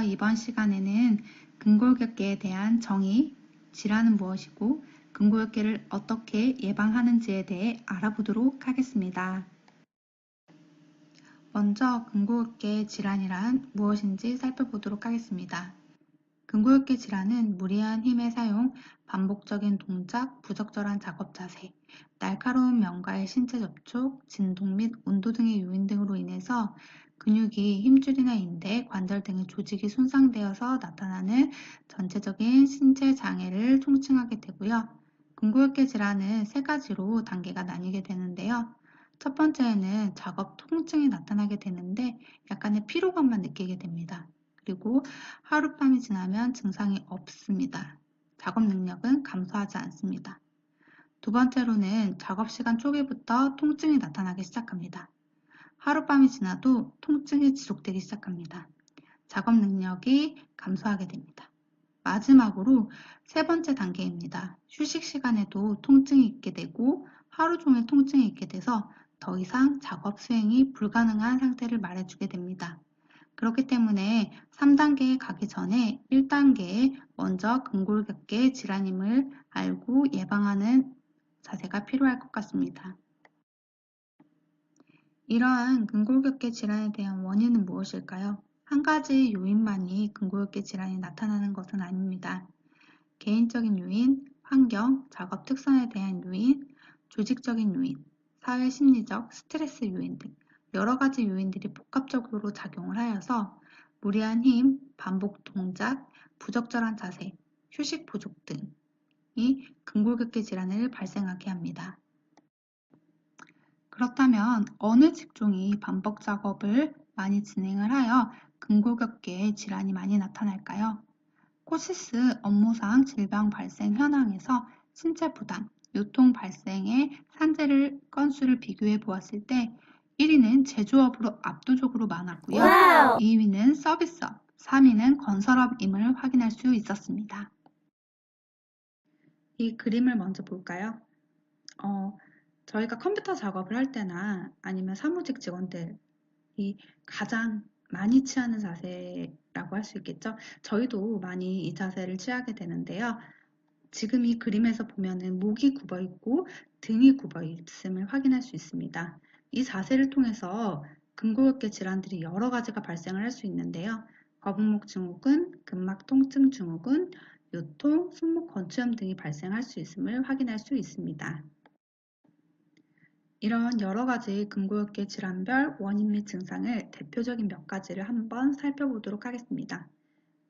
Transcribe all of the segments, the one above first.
이번 시간에는 근골격계에 대한 정의, 질환은 무엇이고 근골격계를 어떻게 예방하는지에 대해 알아보도록 하겠습니다. 먼저 근골격계 질환이란 무엇인지 살펴보도록 하겠습니다. 근골격계 질환은 무리한 힘의 사용, 반복적인 동작, 부적절한 작업 자세, 날카로운 면과의 신체 접촉, 진동 및 온도 등의 요인 등으로 인해서 근육이 힘줄이나 인대, 관절 등의 조직이 손상되어서 나타나는 전체적인 신체 장애를 통칭하게 되고요. 근골격계 질환은 세 가지로 단계가 나뉘게 되는데요. 첫 번째에는 작업 통증이 나타나게 되는데 약간의 피로감만 느끼게 됩니다. 그리고 하룻밤이 지나면 증상이 없습니다. 작업 능력은 감소하지 않습니다. 두 번째로는 작업 시간 초기부터 통증이 나타나기 시작합니다. 하룻밤이 지나도 통증이 지속되기 시작합니다. 작업 능력이 감소하게 됩니다. 마지막으로 세 번째 단계입니다. 휴식 시간에도 통증이 있게 되고 하루 종일 통증이 있게 돼서 더 이상 작업 수행이 불가능한 상태를 말해주게 됩니다. 그렇기 때문에 3단계에 가기 전에 1단계에 먼저 근골격계 질환임을 알고 예방하는 자세가 필요할 것 같습니다. 이러한 근골격계 질환에 대한 원인은 무엇일까요? 한 가지 요인만이 근골격계 질환이 나타나는 것은 아닙니다. 개인적인 요인, 환경, 작업 특성에 대한 요인, 조직적인 요인, 사회 심리적, 스트레스 요인 등 여러 가지 요인들이 복합적으로 작용을 하여서 무리한 힘, 반복 동작, 부적절한 자세, 휴식 부족 등이 근골격계 질환을 발생하게 합니다. 그렇다면 어느 직종이 반복 작업을 많이 진행을 하여 근골격계 질환이 많이 나타날까요? 코시스 업무상 질병 발생 현황에서 신체 부담, 요통 발생의 산재를 건수를 비교해 보았을 때 1위는 제조업으로 압도적으로 많았고요. 와우! 2위는 서비스업, 3위는 건설업임을 확인할 수 있었습니다. 이 그림을 먼저 볼까요? 저희가 컴퓨터 작업을 할 때나 아니면 사무직 직원들이 가장 많이 취하는 자세라고 할 수 있겠죠. 저희도 많이 이 자세를 취하게 되는데요. 지금 이 그림에서 보면은 목이 굽어 있고 등이 굽어 있음을 확인할 수 있습니다. 이 자세를 통해서 근골격계 질환들이 여러 가지가 발생을 할 수 있는데요. 거북목 증후군, 근막 통증 증후군, 요통, 손목 건추염 등이 발생할 수 있음을 확인할 수 있습니다. 이런 여러 가지 근골격계 질환별 원인 및 증상을 대표적인 몇 가지를 한번 살펴보도록 하겠습니다.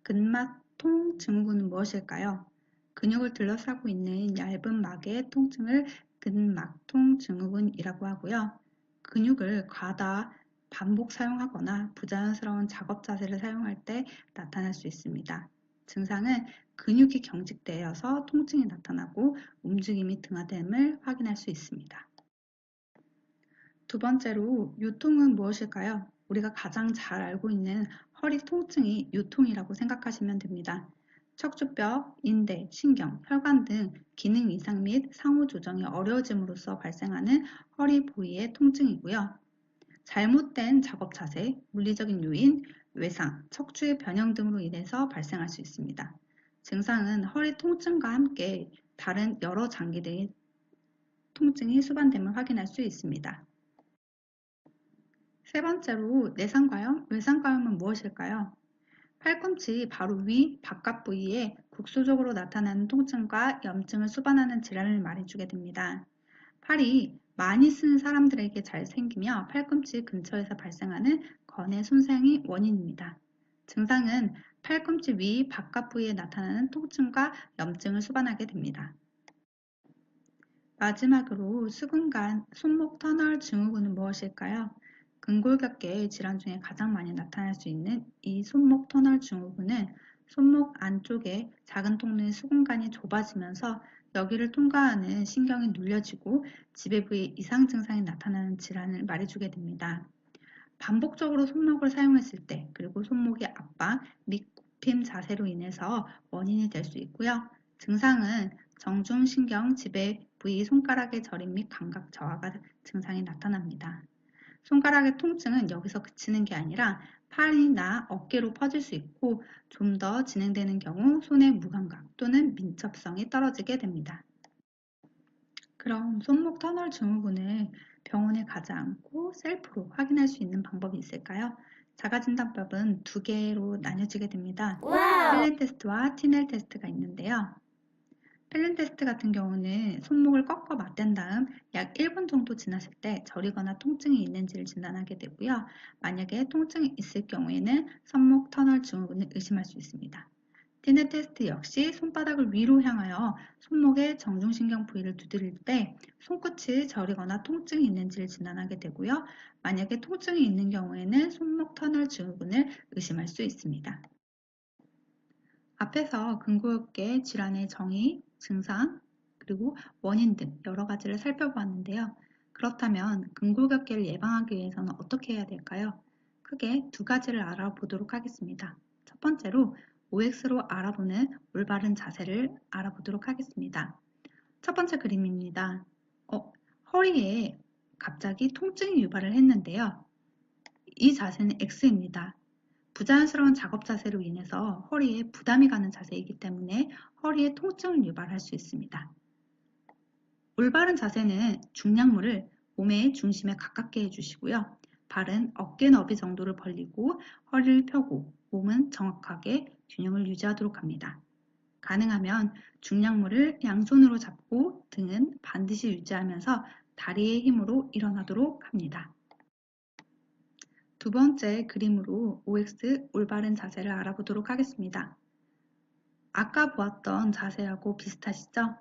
근막통 증후군은 무엇일까요? 근육을 둘러싸고 있는 얇은 막의 통증을 근막통 증후군이라고 하고요. 근육을 과다 반복 사용하거나 부자연스러운 작업 자세를 사용할 때 나타날 수 있습니다. 증상은 근육이 경직되어서 통증이 나타나고 움직임이 등하됨을 확인할 수 있습니다. 두 번째로 요통은 무엇일까요? 우리가 가장 잘 알고 있는 허리 통증이 요통이라고 생각하시면 됩니다. 척추뼈, 인대, 신경, 혈관 등 기능 이상 및 상호 조정이 어려워짐으로써 발생하는 허리 부위의 통증이고요. 잘못된 작업 자세, 물리적인 요인, 외상, 척추의 변형 등으로 인해서 발생할 수 있습니다. 증상은 허리 통증과 함께 다른 여러 장기들의 통증이 수반됨을 확인할 수 있습니다. 세 번째로 내상과염, 외상과염은 무엇일까요? 팔꿈치 바로 위, 바깥 부위에 국소적으로 나타나는 통증과 염증을 수반하는 질환을 말해주게 됩니다. 팔이 많이 쓰는 사람들에게 잘 생기며 팔꿈치 근처에서 발생하는 건의 손상이 원인입니다. 증상은 팔꿈치 위, 바깥 부위에 나타나는 통증과 염증을 수반하게 됩니다. 마지막으로 수근간, 손목 터널 증후군은 무엇일까요? 근골격계 질환 중에 가장 많이 나타날 수 있는 이 손목 터널 증후군은 손목 안쪽에 작은 통로의 수근관이 좁아지면서 여기를 통과하는 신경이 눌려지고 지배 부위 이상 증상이 나타나는 질환을 말해주게 됩니다. 반복적으로 손목을 사용했을 때 그리고 손목의 압박 및 굽힘 자세로 인해서 원인이 될 수 있고요. 증상은 정중신경 지배 부위 손가락의 저림 및 감각 저하가 증상이 나타납니다. 손가락의 통증은 여기서 그치는 게 아니라 팔이나 어깨로 퍼질 수 있고 좀 더 진행되는 경우 손의 무감각 또는 민첩성이 떨어지게 됩니다. 그럼 손목 터널 증후군을 병원에 가지 않고 셀프로 확인할 수 있는 방법이 있을까요? 자가진단법은 두 개로 나뉘어지게 됩니다. 필렌 테스트와 티넬 테스트가 있는데요. 필름 테스트 같은 경우는 손목을 꺾어 맞댄 다음 약 1분 정도 지났을 때 저리거나 통증이 있는지를 진단하게 되고요. 만약에 통증이 있을 경우에는 손목 터널 증후군을 의심할 수 있습니다. 티넷 테스트 역시 손바닥을 위로 향하여 손목의 정중신경 부위를 두드릴 때 손끝이 저리거나 통증이 있는지를 진단하게 되고요. 만약에 통증이 있는 경우에는 손목 터널 증후군을 의심할 수 있습니다. 앞에서 근골격 질환의 정의, 증상, 그리고 원인 등 여러 가지를 살펴보았는데요. 그렇다면 근골격계를 예방하기 위해서는 어떻게 해야 될까요? 크게 두 가지를 알아보도록 하겠습니다. 첫 번째로 OX로 알아보는 올바른 자세를 알아보도록 하겠습니다. 첫 번째 그림입니다. 허리에 갑자기 통증이 유발을 했는데요. 이 자세는 X입니다. 부자연스러운 작업 자세로 인해서 허리에 부담이 가는 자세이기 때문에 허리에 통증을 유발할 수 있습니다. 올바른 자세는 중량물을 몸의 중심에 가깝게 해주시고요. 발은 어깨 너비 정도를 벌리고 허리를 펴고 몸은 정확하게 균형을 유지하도록 합니다. 가능하면 중량물을 양손으로 잡고 등은 반드시 유지하면서 다리의 힘으로 일어나도록 합니다. 두 번째 그림으로 OX 올바른 자세를 알아보도록 하겠습니다. 아까 보았던 자세하고 비슷하시죠?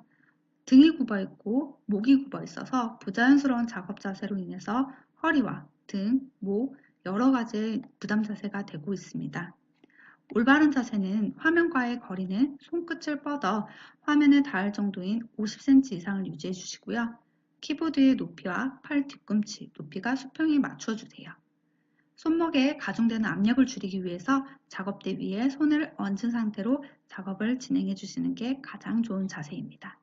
등이 굽어 있고 목이 굽어 있어서 부자연스러운 작업 자세로 인해서 허리와 등, 목 여러 가지 부담 자세가 되고 있습니다. 올바른 자세는 화면과의 거리는 손끝을 뻗어 화면에 닿을 정도인 50cm 이상을 유지해 주시고요. 키보드의 높이와 팔 뒤꿈치 높이가 수평에 맞춰 주세요. 손목에 가중되는 압력을 줄이기 위해서 작업대 위에 손을 얹은 상태로 작업을 진행해 주시는 게 가장 좋은 자세입니다.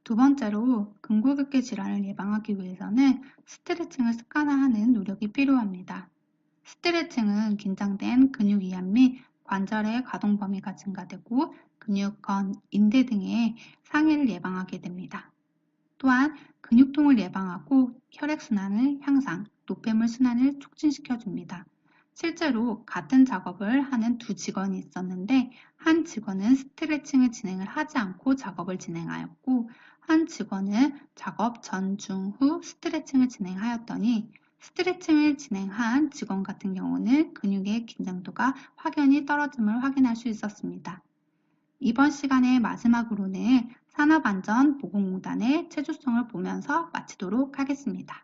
두 번째로 근골격계 질환을 예방하기 위해서는 스트레칭을 습관화하는 노력이 필요합니다. 스트레칭은 긴장된 근육 이완 및 관절의 가동 범위가 증가되고 근육건, 인대 등의 상해를 예방하게 됩니다. 또한 근육통을 예방하고 혈액순환을 향상, 노폐물 순환을 촉진시켜 줍니다. 실제로 같은 작업을 하는 두 직원이 있었는데 한 직원은 스트레칭을 진행을 하지 않고 작업을 진행하였고 한 직원은 작업 전, 중, 후 스트레칭을 진행하였더니 스트레칭을 진행한 직원 같은 경우는 근육의 긴장도가 확연히 떨어짐을 확인할 수 있었습니다. 이번 시간의 마지막으로는 산업안전보건공단의 체조성을 보면서 마치도록 하겠습니다.